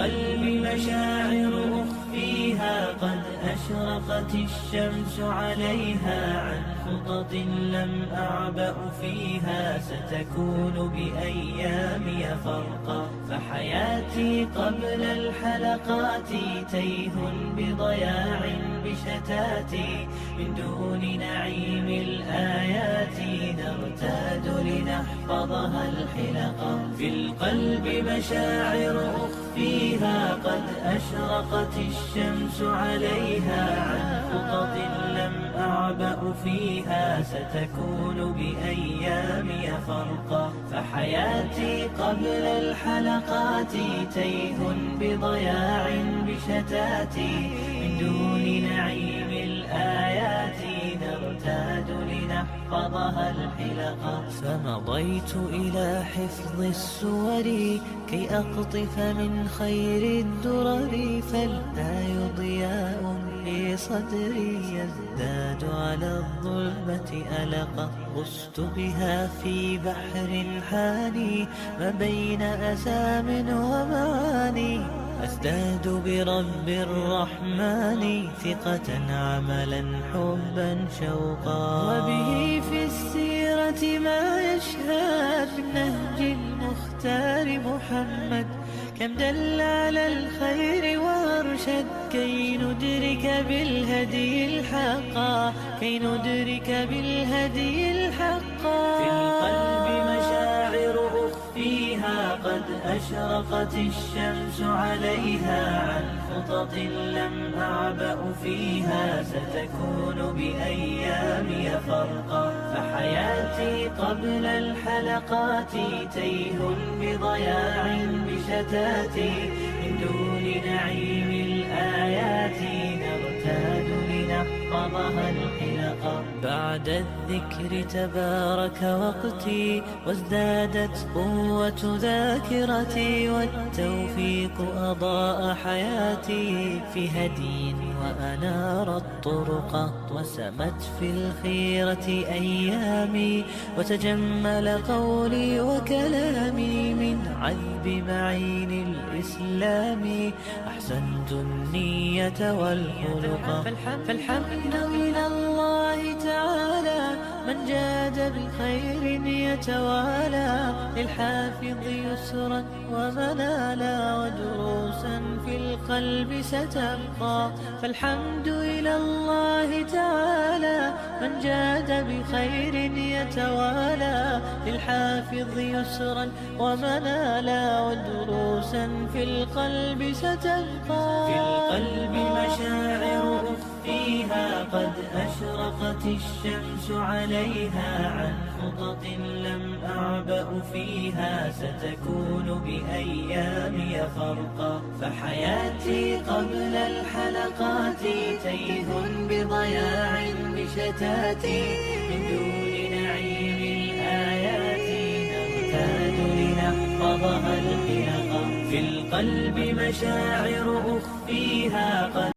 القلب مشاعر أخفيها قد أشرقت الشمس عليها عن خطط لم أعبأ فيها ستكون بأيامي فرقا فحياتي قبل الحلقات تيه بضياع بشتاتي من دون نعيم الآيات نرتاد لنحفظها الحلقا في القلب مشاعر أخفيها قد أشرقت الشمس عليها عن خطط لم أعبأ فيها ستكون بأيامي فرقا فحياتي قبل الحلقات تيه بضياع بشتاتي من دون نعيم الآيات نرتاد لنحفظها الحلقا فمضيت إلى حفظ السور كي أقطف من خير الدرر فالآي ضياء في صدري يزداد على الظلمة ألقا غصت بها في بحر حاني ما بين أسام ومعاني أزداد برب الرحمن ثقة عملا حبا شوقا وبه في السيرة ما يشهد بالنهج المختار محمد كم دل على الخير وارشد كي ندرك بالهدي الحقا في القلب مشاعر أخفيها قد أشرقت الشمس عليها عن خطط لم أعبأ فيها ستكون بأيامي فرقا فحياتي قبل الحلقات تيه بضياع بشتاتي من دون نعيم الآيات نرتاد لنحفظها الحلقا بعد الذكر تبارك وقتي وازدادت قوة ذاكرتي والتوفيق أضاء حياتي في هدي وأنار الطرق وسمت في الخيرة أيامي وتجمل قولي وكلامي من عذب معين الإسلام أحسنت النية والخلق فالحمد من الله تعالى من جاد بخير يتوالى للحافظ يسرا ومنالا ودروسا في القلب ستبقى فالحمد إلى الله تعالى من جاد بخير يتوالى للحافظ يسرا ومنالا ودروسا في القلب ستبقى في القلب مشاعر أخفيها قد أشرقت الشمس عليها عن خطط لم أعبأ فيها ستكون بأيامي فرقا فحياتي قبل الحلقات تيه بضياع بشتاتي من دون نعيم الآيات نرتاد لنحفظها الحلقا في القلب مشاعر أخفيها قد